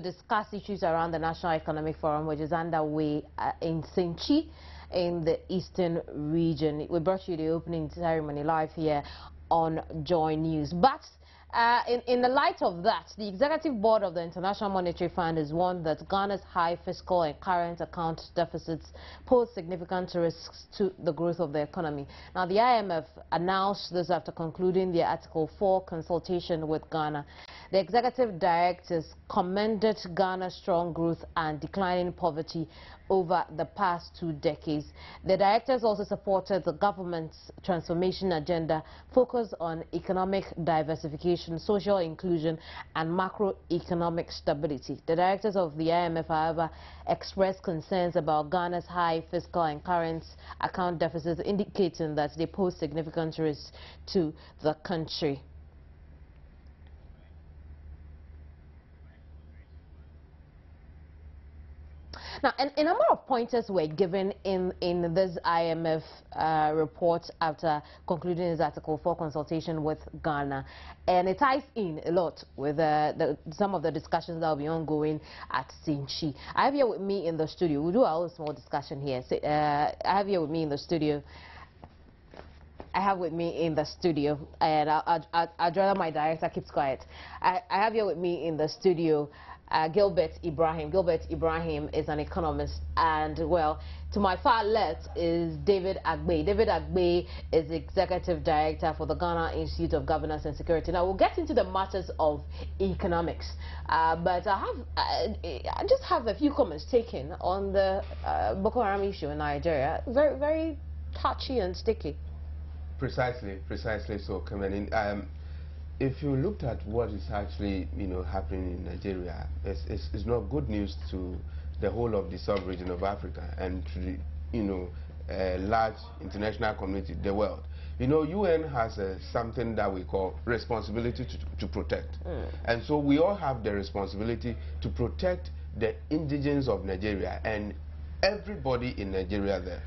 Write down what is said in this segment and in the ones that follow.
Discuss issues around the National Economic Forum, which is underway in Sinchi in the eastern region. We brought you the opening ceremony live here on Joy News. But in the light of that, the Executive Board of the International Monetary Fund has warned that Ghana's high fiscal and current account deficits pose significant risks to the growth of the economy. Now, the IMF announced this after concluding the Article 4 consultation with Ghana. The executive directors commended Ghana's strong growth and declining poverty over the past 2 decades. The directors also supported the government's transformation agenda focused on economic diversification, social inclusion, and macroeconomic stability. The directors of the IMF, however, expressed concerns about Ghana's high fiscal and current account deficits, indicating that they pose significant risks to the country. Now, a number of pointers were given in this IMF report after concluding its Article 4 consultation with Ghana, and it ties in a lot with some of the discussions that will be ongoing at Sinchi. I have here with me in the studio. We'll do our own small discussion here. So, I have here with me in the studio. And I'd rather my director keeps quiet. I have here with me in the studio Gilbert Ibrahim. Gilbert Ibrahim is an economist, and well, to my far left is David Agbe. David Agbe is Executive Director for the Ghana Institute of Governance and Security. Now, we'll get into the matters of economics, but I just have a few comments taken on the Boko Haram issue in Nigeria. Very, very touchy and sticky. Precisely so, Kameni. If you looked at what is actually, happening in Nigeria, it's not good news to the whole of the sub-region of Africa and to the, large international community, the world. UN has something that we call responsibility to protect. And so we all have the responsibility to protect the indigents of Nigeria and everybody in Nigeria there.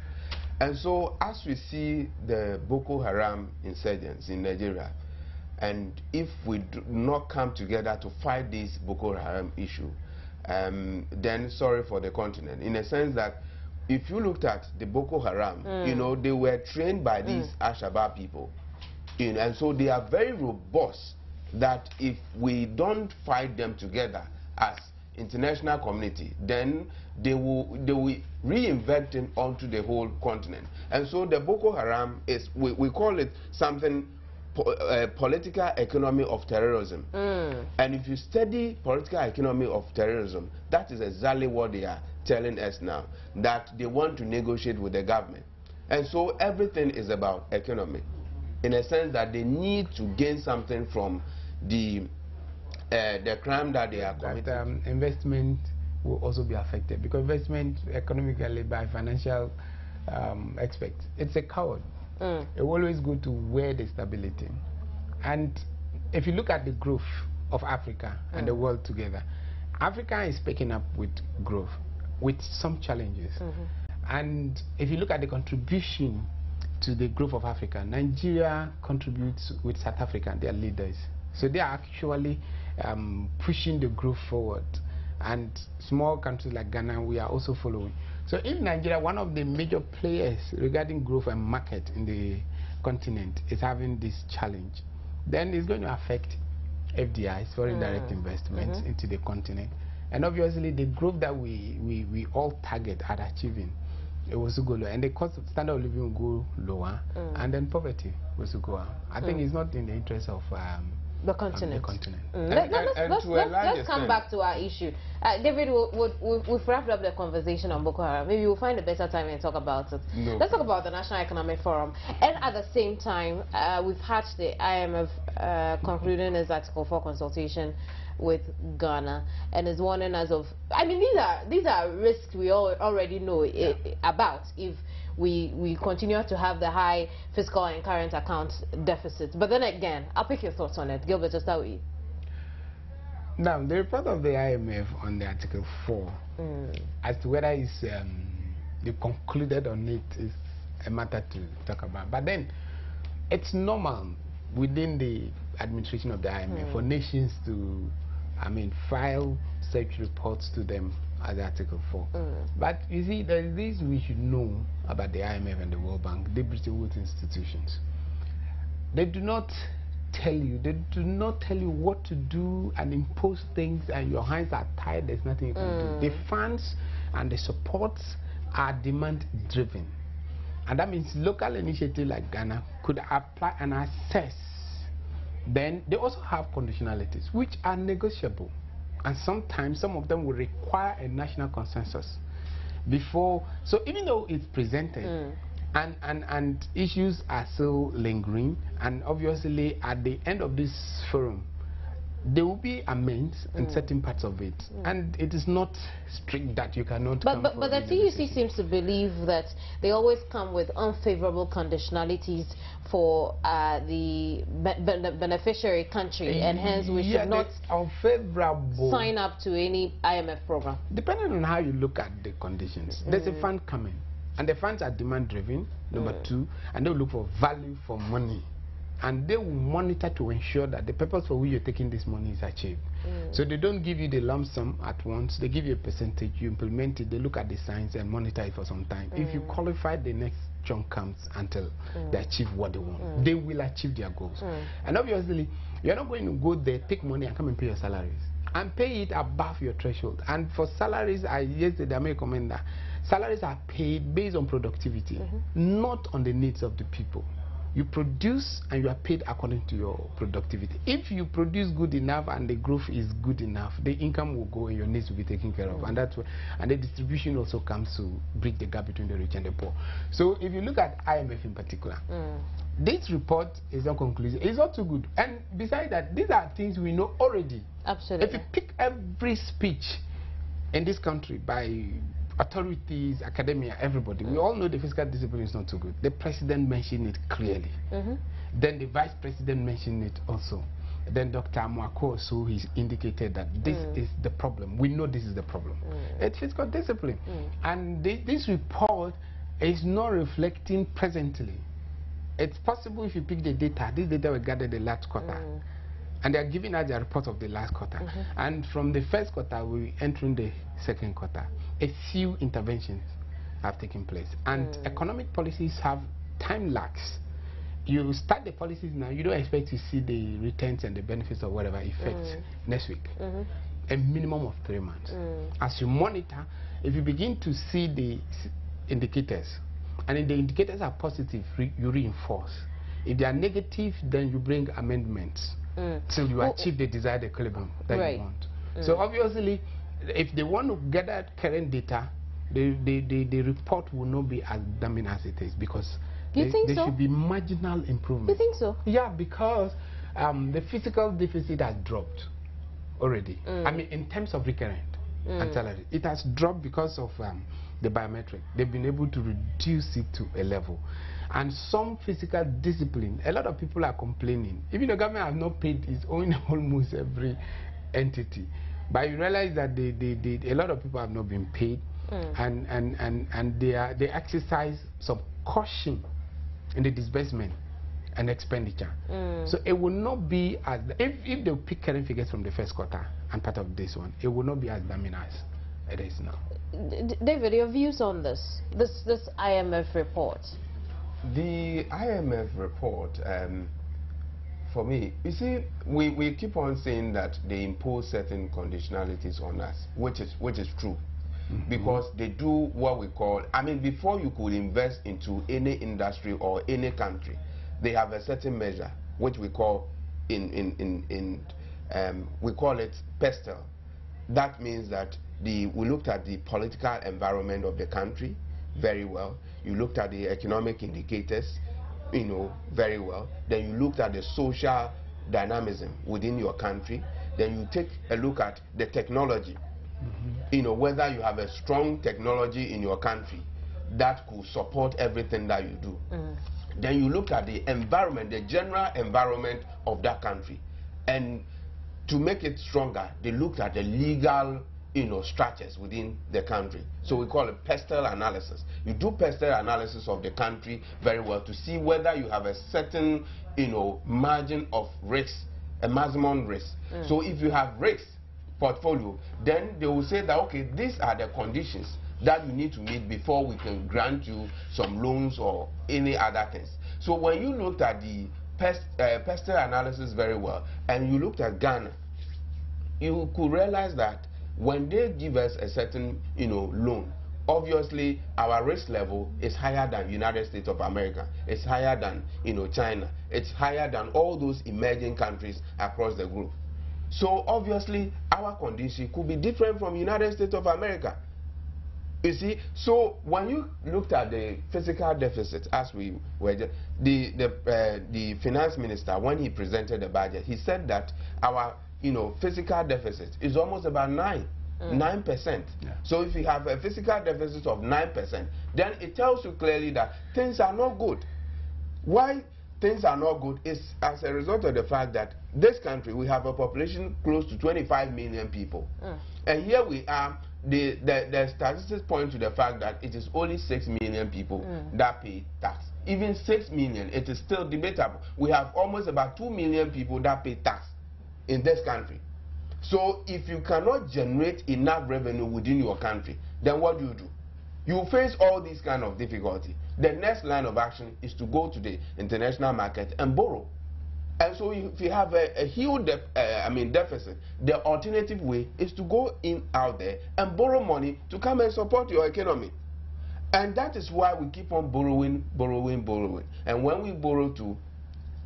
And so as we see the Boko Haram insurgents in Nigeria, and if we do not come together to fight this Boko Haram issue, then sorry for the continent. In a sense that if you looked at the Boko Haram, they were trained by these Al-Shabaab people. And so they are very robust that if we don't fight them together as international community, then they will reinvent it onto the whole continent. And so the Boko Haram is, we call it something, political economy of terrorism. And if you study political economy of terrorism, that is exactly what they are telling us now, that they want to negotiate with the government. And so everything is about economy, in a sense that they need to gain something from the crime that they are committing. Investment will also be affected, because investment economically by financial experts, it's a coward. It will always go to where there's stability. And if you look at the growth of Africa and the world together, Africa is picking up with growth, with some challenges. And if you look at the contribution to the growth of Africa, Nigeria contributes with South Africa and their leaders. So they are actually pushing the growth forward. And small countries like Ghana, we are also following. So in Nigeria, one of the major players regarding growth and market in the continent is having this challenge. Then it's going to affect FDIs, foreign direct investments, into the continent. And obviously the growth that we all target at achieving, it will also go lower. And the cost of standard of living will go lower. And then poverty will also go up. I think it's not in the interest of the continent. Let's come back to our issue. David, we've wrapped up the conversation on Boko Haram. Maybe we'll find a better time and talk about it. Let's talk about the National Economic Forum. And at the same time, we've had the IMF concluding its Article 4 consultation with Ghana, and is warning us of, I mean, these are risks we all already know about if we continue to have the high fiscal and current account deficits. But then again, I'll pick your thoughts on it. Gilbert, just start with you. Now, the report of the IMF on the Article 4, as to whether it's they concluded on it, is a matter to talk about. But then, it's normal within the administration of the IMF for nations to file such reports to them as Article 4. But you see, there is this we should know about the IMF and the World Bank, the Bretton Woods institutions. They do not tell you what to do and impose things and your hands are tied, there's nothing you can do. The funds and the supports are demand driven. And that means local initiative like Ghana could apply and assess. Then they also have conditionalities which are negotiable. And sometimes some of them will require a national consensus before. So even though it's presented and issues are still lingering, and obviously at the end of this forum, there will be amends in certain parts of it, and it is not strict that you cannot. But the TUC seems to believe that they always come with unfavorable conditionalities for the beneficiary country, and hence we should not unfavorable sign up to any IMF program. Depending on how you look at the conditions, there's a fund coming, and the funds are demand driven. Number 2, and they will look for value for money. And they will monitor to ensure that the purpose for which you're taking this money is achieved. So they don't give you the lump sum at once. They give you a percentage, you implement it, they look at the signs and monitor it for some time. If you qualify, the next chunk comes until they achieve what they want. They will achieve their goals. And obviously, you're not going to go there, take money and come and pay your salaries. And pay it above your threshold. And for salaries, yesterday I made a comment that salaries are paid based on productivity, not on the needs of the people. You produce and you are paid according to your productivity. If you produce good enough and the growth is good enough, the income will go and your needs will be taken care of. And that's where, and the distribution also comes to bridge the gap between the rich and the poor. So if you look at IMF in particular, this report is not conclusive. It's not too good. And besides that, these are things we know already. Absolutely. If you pick every speech in this country by authorities, academia, everybody, we all know the fiscal discipline is not too good. The president mentioned it clearly. Then the vice president mentioned it also. Then Dr. Mwako also, he's indicated that this is the problem. We know this is the problem. It's fiscal discipline. And this report is not reflecting presently. It's possible if you pick the data, this data were gathered the last quarter. And they are giving us the report of the last quarter. And from the first quarter, we're entering the second quarter. A few interventions have taken place. And economic policies have time lags. You start the policies now, you don't expect to see the returns and the benefits or whatever effects next week. A minimum of 3 months. As you monitor, if you begin to see the indicators, and if the indicators are positive, you reinforce. If they are negative, then you bring amendments till you achieve the desired equilibrium that you want. So obviously, if they want to gather current data, the report will not be as damning as it is, because there should be marginal improvement. You think so? Yeah, because the fiscal deficit has dropped already. I mean, in terms of recurrent and salary, it has dropped because of the biometric. They've been able to reduce it to a level. And some fiscal discipline, a lot of people are complaining. Even the government has not paid its own almost every entity. But you realize that a lot of people have not been paid, and they exercise some caution in the disbursement and expenditure. So it will not be as, if they pick current figures from the first quarter and part of this one, it will not be as damning as it is now. David, your views on this IMF report? The IMF report, for me, you see, we keep on saying that they impose certain conditionalities on us, which is true. Because they do what we call, I mean, before you could invest into any industry or any country, they have a certain measure, which we call we call it PESTEL. That means that we looked at the political environment of the country very well. You looked at the economic indicators, very well. Then you looked at the social dynamism within your country. Then you take a look at the technology. Whether you have a strong technology in your country that could support everything that you do. Then you look at the environment, the general environment of that country. And to make it stronger, they looked at the legal structures within the country. So we call it PESTEL analysis. You do PESTEL analysis of the country very well to see whether you have a certain margin of risk, a maximum risk. So if you have risk portfolio, then they will say that, okay, these are the conditions that you need to meet before we can grant you some loans or any other things. So when you looked at the pestle analysis very well, and you looked at Ghana, you could realize that when they give us a certain, loan, obviously our risk level is higher than United States of America, it's higher than, China, it's higher than all those emerging countries across the group. So obviously our condition could be different from United States of America. You see, so when you looked at the fiscal deficit, as we were just, the finance minister, when he presented the budget, he said that our fiscal deficit is almost about 9%. Yeah. So if you have a fiscal deficit of 9%, then it tells you clearly that things are not good. Why things are not good is as a result of the fact that this country, we have a population close to 25 million people. And here we are, the statistics point to the fact that it is only 6 million people that pay tax. Even 6 million, it is still debatable. We have almost about 2 million people that pay tax in this country. So if you cannot generate enough revenue within your country, then what do? You face all these kind of difficulty. The next line of action is to go to the international market and borrow. And so if you have a huge deficit, the alternative way is to go out there and borrow money to come and support your economy. And that is why we keep on borrowing. And when we borrow too,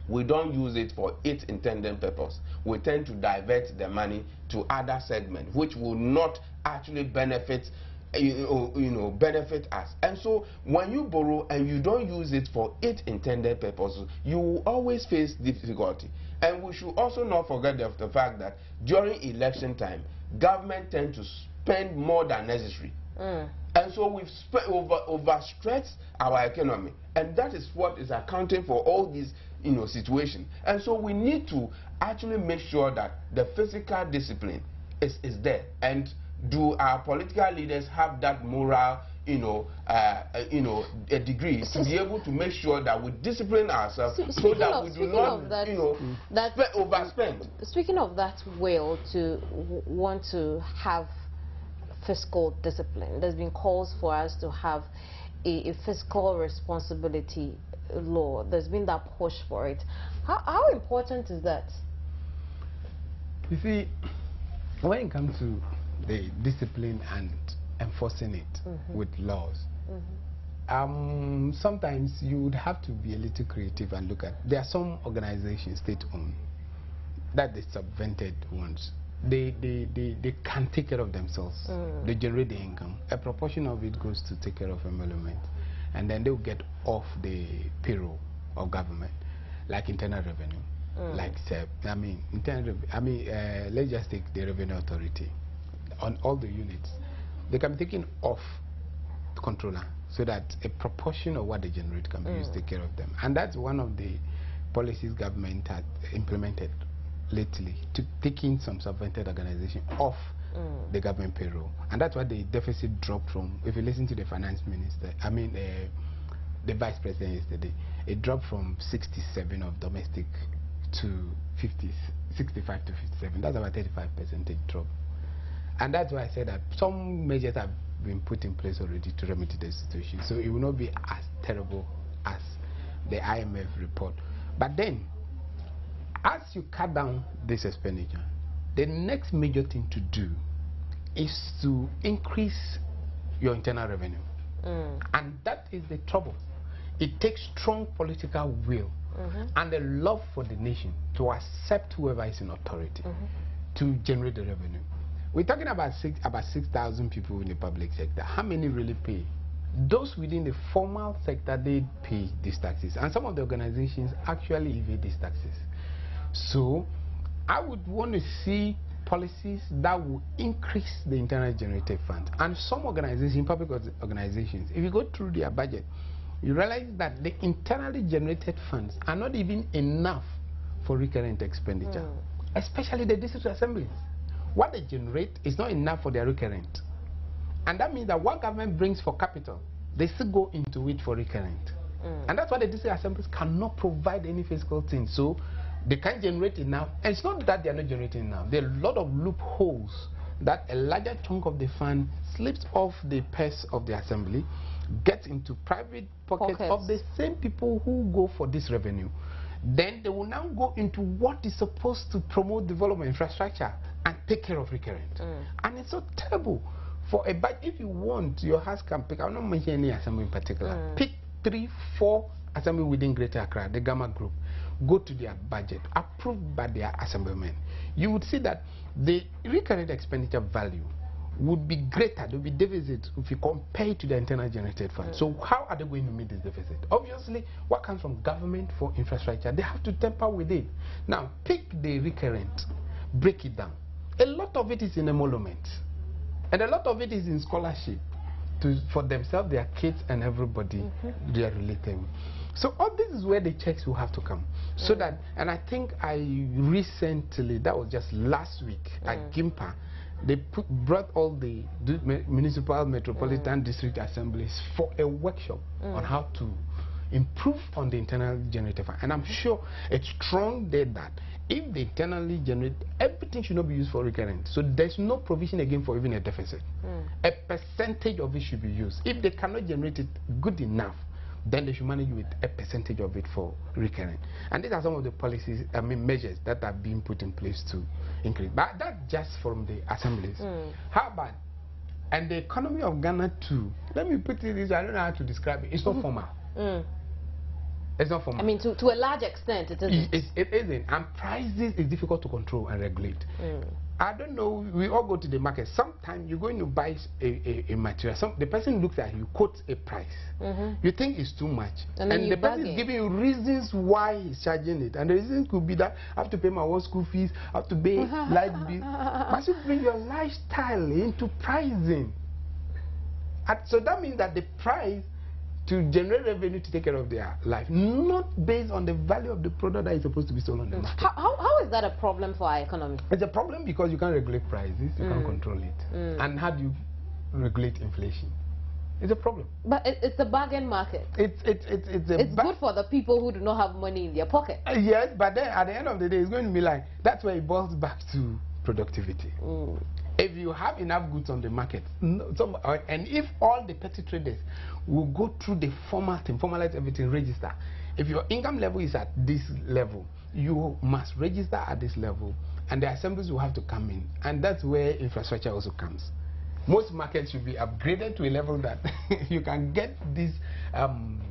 we don't use it for its intended purpose. We tend to divert the money to other segments, which will not actually benefit benefit us. And so when you borrow and you don't use it for its intended purposes, you will always face difficulty. And we should also not forget the fact that during election time, government tend to spend more than necessary. And so we've overstretched our economy, and that is what is accounting for all these situations. And so we need to actually make sure that the fiscal discipline is there. And do our political leaders have that moral, a degree to be able to make sure that we discipline ourselves so that we do not, overspend? Speaking of that will to want to have fiscal discipline, there's been calls for us to have a fiscal responsibility law. There's been that push for it. How important is that? You see, when it comes to the discipline and enforcing it with laws, sometimes you would have to be a little creative and look at, there are some organizations, state-owned, that the subvented ones, they can take care of themselves. They generate the income. A proportion of it goes to take care of emolument, and then they will get off the payroll of government, like internal revenue, like let's just take the revenue authority. On all the units, they can be taken off the controller so that a proportion of what they generate can be used to take care of them. And that's one of the policies government had implemented lately, to taking some subvented organization off the government payroll. And that's why the deficit dropped from, if you listen to the finance minister, the vice president yesterday, it dropped from 67 of domestic to 65 to 57. That's about 35% drop. And that's why I said that some measures have been put in place already to remedy the situation. So it will not be as terrible as the IMF report. But then, as you cut down this expenditure, the next major thing to do is to increase your internal revenue. And that is the trouble. It takes strong political will and a love for the nation to accept whoever is in authority to generate the revenue. We're talking about 6,000 people in the public sector. How many really pay? Those within the formal sector, they pay these taxes. And some of the organizations actually evade these taxes. So I would want to see policies that will increase the internal generated fund. And some organizations, public organizations, if you go through their budget, you realize that the internally generated funds are not even enough for recurrent expenditure, especially the district assemblies. What they generate is not enough for their recurrent. And that means that what government brings for capital, they still go into it for recurrent. And that's why the district assemblies cannot provide any fiscal thing. So They can't generate enough. And it's not that they are not generating enough. There are a lot of loopholes that a larger chunk of the fund slips off the purse of the assembly, gets into private pockets of the same people who go for this revenue. Then they will now go into what is supposed to promote development infrastructure and take care of recurrent. And it's so terrible for a budget. If you want, your house can pick, I'm not mentioning any assembly in particular, pick 3, 4 assembly within Greater Accra, the Gamma Group, go to their budget, approved by their assemblymen. You would see that the recurrent expenditure value would be greater, there would be deficit if you compare it to the internal generated fund. So how are they going to meet this deficit? Obviously, what comes from government for infrastructure, they have to temper with it. Now, pick the recurrent, break it down. A lot of it is in emolument, and a lot of it is in scholarship for themselves, their kids, and everybody they are related with. So all this is where the checks will have to come. So that, and I think I recently, that was just last week at Gimpa, they brought all the municipal metropolitan district assemblies for a workshop on how to improve on the internal generated fund. And I'm sure it's strong there that if they internally generate, everything should not be used for recurrent. So there's no provision again for even a deficit. A percentage of it should be used. If they cannot generate it good enough, then they should manage with a percentage of it for recurrent. And these are some of the policies, measures that are being put in place to increase. But that's just from the assemblies. How about, and the economy of Ghana too, let me put it this, I don't know how to describe it, it's not formal. It's not formal. I mean, to a large extent, it isn't. It isn't. And prices is difficult to control and regulate. I don't know, we all go to the market. Sometimes you're going to buy a material. The person looks at you, quotes a price. You think it's too much. And the person is giving you reasons why he's charging it. And the reasons could be that I have to pay my own school fees, I have to pay light bill. But you bring your lifestyle into pricing. And so that means that the price to generate revenue to take care of their life, not based on the value of the product that is supposed to be sold on the market. How is that a problem for our economy? It's a problem because you can't regulate prices, you can't control it. And how do you regulate inflation? It's a problem. But it's a bargain market. It's good for the people who do not have money in their pocket. Yes, but then at the end of the day, it's going to be like, that's where it boils back to productivity. If you have enough goods on the market, and if all the petty traders will go through the formalize everything, register. If your income level is at this level, you must register at this level, and the assemblies will have to come in. And that's where infrastructure also comes. Most markets should be upgraded to a level that you can get this. And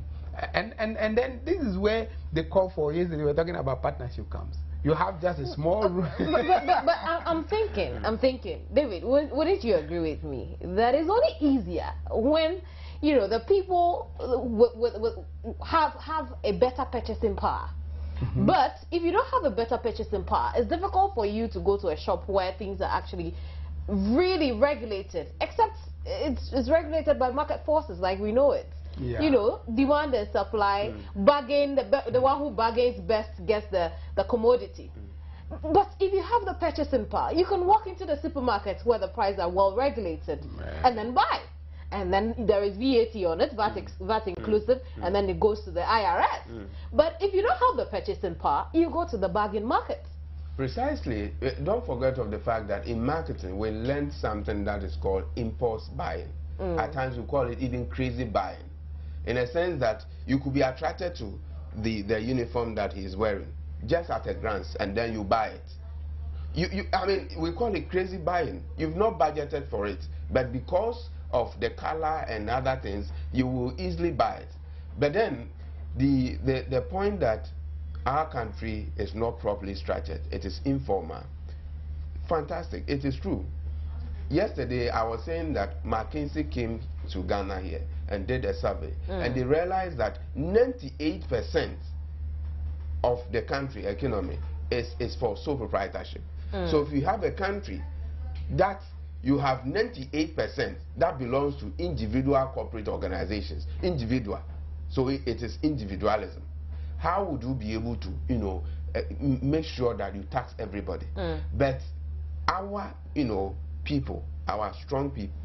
then this is where the call for, yesterday we were talking about partnership comes. You have just a small room. but I'm thinking, David, wouldn't you agree with me that it's only easier when, you know, the people have a better purchasing power. But if you don't have a better purchasing power, it's difficult for you to go to a shop where things are actually really regulated, except it's regulated by market forces like we know it. You know, demand and supply, bargain, the one who bargains best gets the commodity. But if you have the purchasing power, you can walk into the supermarkets where the prices are well regulated and then buy. And then there is VAT on it, VAT inclusive, and then it goes to the IRS. But if you don't have the purchasing power, you go to the bargain market. Precisely. Don't forget of the fact that in marketing, we learned something that is called impulse buying. At times we call it even crazy buying. In a sense that you could be attracted to the uniform that he's wearing just at a glance, and then you buy it. I mean, we call it crazy buying. You've not budgeted for it, but because of the color and other things, you will easily buy it. But then the point that our country is not properly structured, it is informal. Fantastic, it is true. Yesterday I was saying that McKinsey came to Ghana here and did a survey, and they realized that 98% of the country economy is for sole proprietorship. So if you have a country that you have 98% that belongs to individual corporate organizations, so it is individualism. How would you be able to, you know, make sure that you tax everybody? But our, you know, people, our strong people,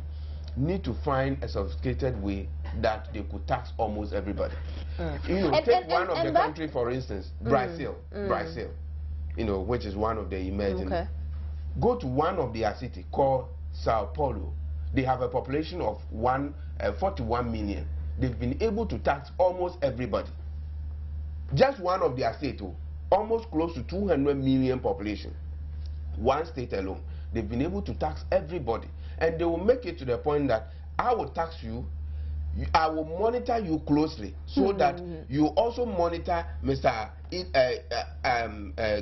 need to find a sophisticated way that they could tax almost everybody. You know, take one of the country, for instance, Brazil. which is one of the emerging. Okay. Go to one of their city called Sao Paulo. They have a population of 41 million. They've been able to tax almost everybody. Just one of their states, almost close to 200 million population. One state alone. They've been able to tax everybody. And they will make it to the point that I will tax you, I will monitor you closely, so that you also monitor Mr.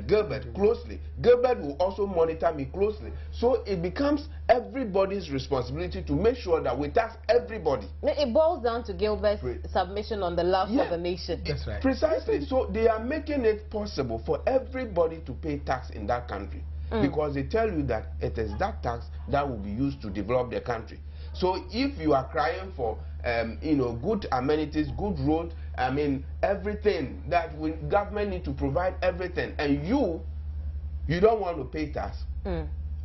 Gilbert closely. Gilbert will also monitor me closely. So it becomes everybody's responsibility to make sure that we tax everybody. It boils down to Gilbert's submission on the love of the nation. That's right. Precisely. So they are making it possible for everybody to pay tax in that country. Because they tell you that it is that tax that will be used to develop the country. So if you are crying for good amenities, good road, I mean everything that government need to provide everything, and you don't want to pay tax,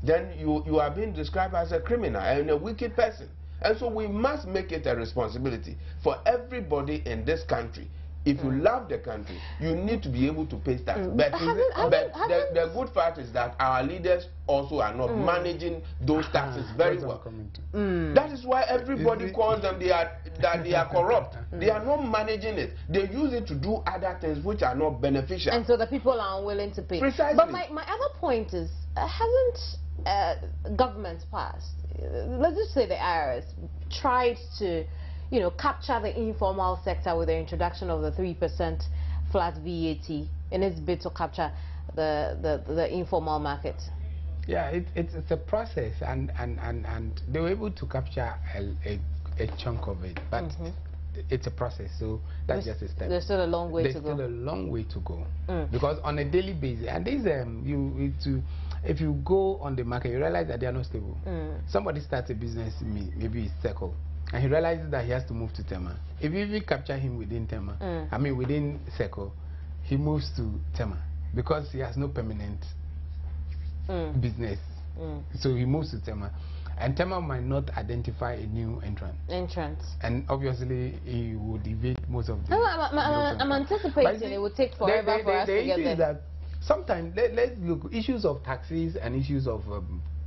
then you are being described as a criminal and a wicked person. And so we must make it a responsibility for everybody in this country. If you love the country, you need to be able to pay tax. But the good part is that our leaders also are not managing those taxes very well. That is why everybody calls them they are corrupt. They are not managing it. They use it to do other things which are not beneficial. And so the people are unwilling to pay. Precisely. But my other point is, hasn't government passed, let's just say the IRS, tried to capture the informal sector with the introduction of the 3% flat VAT in its bid to capture the informal market? Yeah, it's a process, and they were able to capture a chunk of it, but it's a process, so that's just a step. There's still a long way to go. There's still a long way to go, because on a daily basis, and this if you go on the market, you realize that they are not stable. Somebody starts a business, maybe it's Fiscal, and he realizes that he has to move to Tema. If you even capture him within Tema, I mean within Fiscal, he moves to Tema because he has no permanent business. So he moves to Tema, and Tema might not identify a new entrant. And obviously he would evade most of the. I'm anticipating it would take forever for us to get there. That sometimes let's look issues of taxes and issues of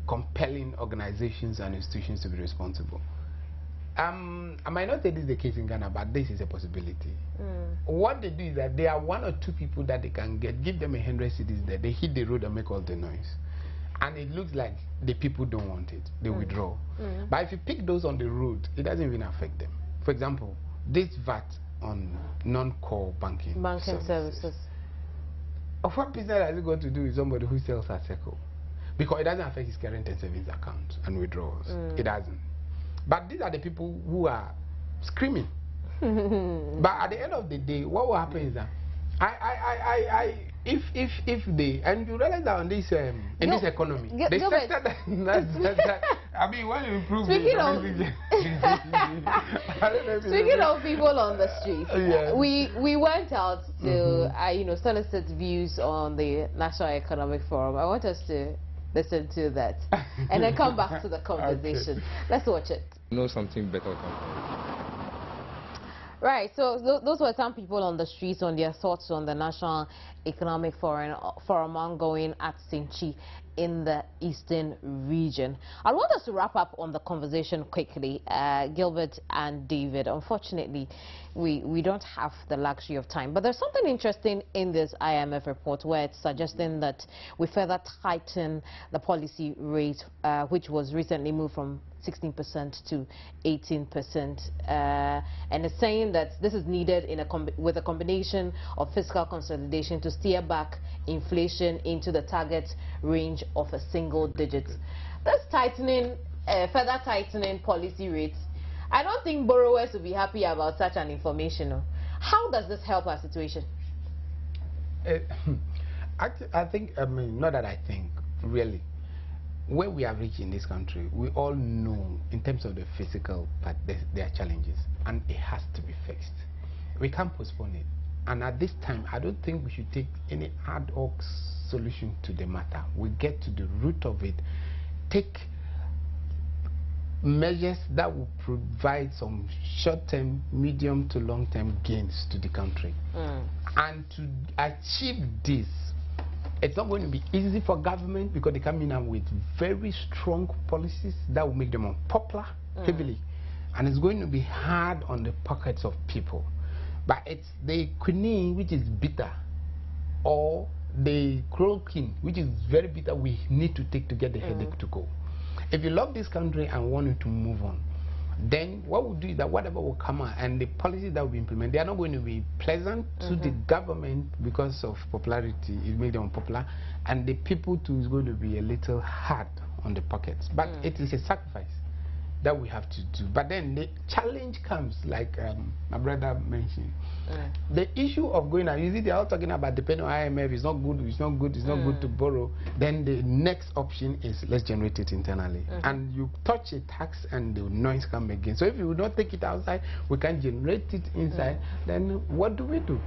compelling organizations and institutions to be responsible. I might not say this is the case in Ghana, but this is a possibility. What they do is that there are one or two people that they can give them 100 cedis there, they hit the road and make all the noise. And it looks like the people don't want it, they withdraw. But if you pick those on the road, it doesn't even affect them. For example, this VAT on non-core banking services. Of what business has it got to do with somebody who sells at Fiscal? Because it doesn't affect his current and savings account and withdrawals. It doesn't. But these are the people who are screaming. But at the end of the day, what will happen is that if they, and you realize that on this in this economy, the sector that I mean, when you improve speaking of people on the street, we went out to solicit views on the National Economic Forum. I want us to listen to that and then come back to the conversation. Okay. Let's watch it. Know something better. Right, so those were some people on the streets on their thoughts on the National Economic Forum ongoing at Sinchi in the eastern region. I want us to wrap up on the conversation quickly, Gilbert and David. Unfortunately, we don't have the luxury of time, but there's something interesting in this IMF report where it's suggesting that we further tighten the policy rate, which was recently moved from 16% to 18%, and it's saying that this is needed with a combination of fiscal consolidation to steer back inflation into the target range of a single digit. This tightening, further tightening policy rates, I don't think borrowers will be happy about such an information. How does this help our situation? I think, not that I think, really. Where we have reached in this country, we all know in terms of the physical part, there are challenges, and it has to be fixed. We can't postpone it. And at this time, I don't think we should take any ad hoc solution to the matter. We get to the root of it, take measures that will provide some short-term, medium to long-term gains to the country. And to achieve this, It's not going to be easy for government because they come in with very strong policies that will make them unpopular heavily. And it's going to be hard on the pockets of people. But it's the quinine, which is bitter, or the chloroquine, which is very bitter, we need to take to get the headache to go. If you love this country and want it to move on, then what we'll do is that whatever will come out and the policies that will be implemented, they are not going to be pleasant to the government because of popularity. It makes them unpopular. And the people too is going to be a little hard on the pockets. But it is a sacrifice that we have to do. But then the challenge comes, like my brother mentioned, the issue of going out. You see, they are all talking about depending on IMF. It's not good. It's not good. It's not good to borrow. Then the next option is let's generate it internally. And you touch a tax, and the noise comes again. So if you don't take it outside, we can generate it inside. Then what do we do?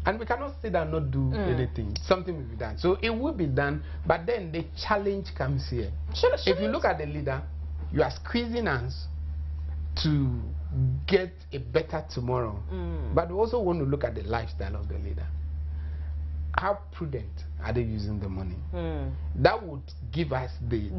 And we cannot sit and not do anything. Something will be done. So it will be done. But then the challenge comes here. If you look at the leader, you are squeezing us to get a better tomorrow. But we also want to look at the lifestyle of the leader. How prudent are they using the money? That would give us the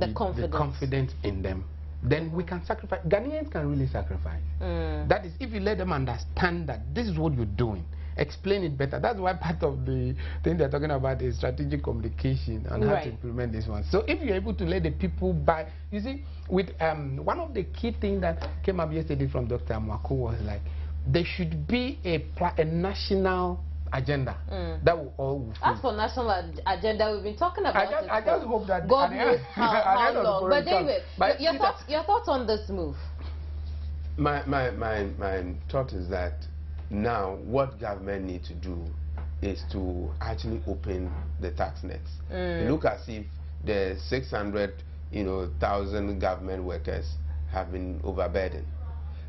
confidence in them. Then we can sacrifice. Ghanaians can really sacrifice. That is, if you let them understand that this is what you're doing, explain it better. That's why part of the thing they're talking about is strategic communication and how to implement this one. So if you're able to let the people buy, you see, with one of the key things that came up yesterday from Dr. Mwako was like, there should be a national agenda that will all As for national agenda, we've been talking about I just hope that God knows how long. But David, your thoughts on this move? My thought is that now what government need to do is to actually open the tax nets. Look as if the 600,000 government workers have been overburdened.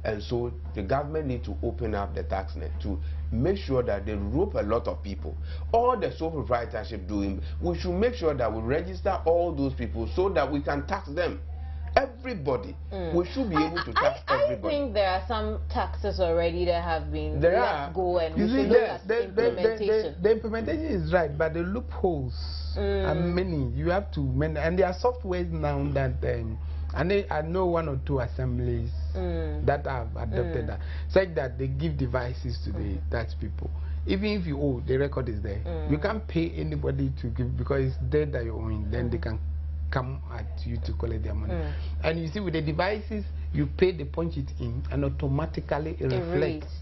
And so the government need to open up the tax net to make sure that they rope a lot of people. All the sole proprietorship doing, we should make sure that we register all those people so that we can tax them. Everybody. We should be able to tax everybody. I think there are some taxes already that have been let go, and we should look at implementation. The implementation is right, but the loopholes are many. You have to, and there are softwares now that, I know one or two assemblies that have adopted that, such that they give devices to the tax people. Even if you owe, the record is there. You can't pay anybody to give because it's there that you're owing. Then they can come at you to collect their money. And you see, with the devices, you pay, they punch it in, and automatically it reflects.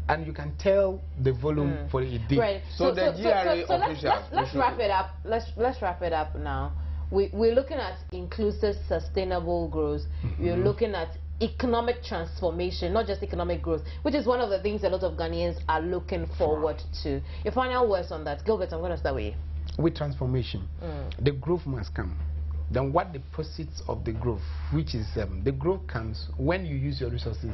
And you can tell the volume for a day. Right. So the GRA officials. Let's wrap it up. Let's wrap it up now. We're looking at inclusive, sustainable growth. We're looking at economic transformation, not just economic growth, which is one of the things a lot of Ghanaians are looking forward to. Your final words on that, Gilbert. I'm going to start with you. With transformation, the growth must come. Then what the proceeds of the growth, which is the growth comes when you use your resources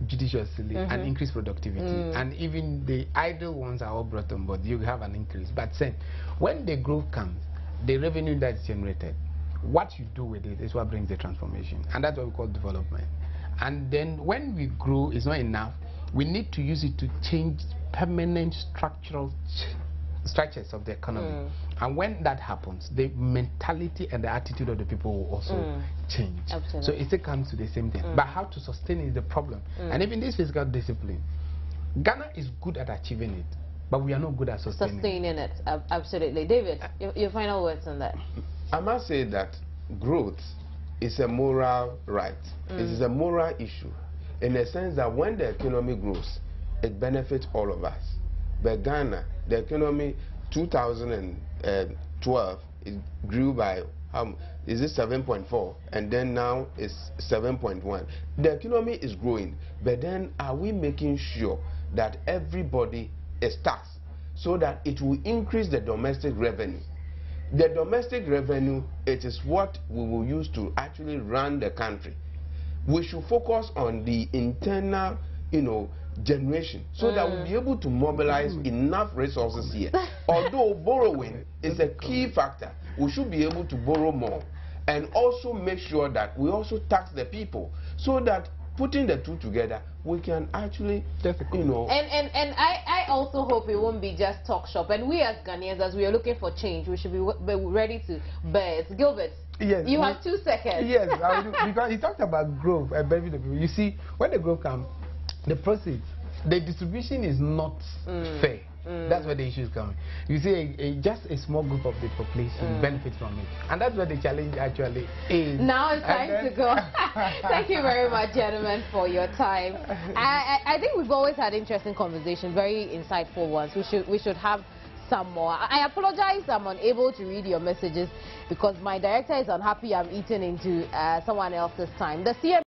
judiciously and increase productivity, and even the idle ones are all brought on board, you have an increase. But then when the growth comes, the revenue that is generated, what you do with it is what brings the transformation, and that's what we call development. And then when we grow, it's not enough. We need to use it to change permanent structural structures of the economy. And when that happens, the mentality and the attitude of the people will also change. Absolutely. So it still comes to the same thing. But how to sustain it is the problem. And even this fiscal discipline, Ghana is good at achieving it, but we are not good at sustaining it. Absolutely. David, your final words on that. I must say that growth is a moral right. It is a moral issue in the sense that when the economy grows, it benefits all of us. But Ghana, the economy 2012, it grew by, is it 7.4? And then now it's 7.1. The economy is growing, but then are we making sure that everybody is taxed so that it will increase the domestic revenue? The domestic revenue, it is what we will use to actually run the country. We should focus on the internal, generation, so that we'll be able to mobilize enough resources here. Although borrowing is a key factor, we should be able to borrow more and also make sure that we also tax the people, so that putting the two together, we can actually, And I I also hope it won't be just talk shop. And we as Ghanaians, as we are looking for change, we should be ready to bear it. Gilbert, yes, you have 2 seconds. Yes, I will do, because he talked about growth and benefit of people. You see, when the growth comes, the proceeds, the distribution is not fair. That's where the issue is coming. You see, just a small group of the population benefits from it. And that's where the challenge actually is. Now it's time to go. Thank you very much, gentlemen, for your time. I think we've always had interesting conversations, very insightful ones. We should have some more. I apologize, I'm unable to read your messages because my director is unhappy I'm eating into someone else's time. The CM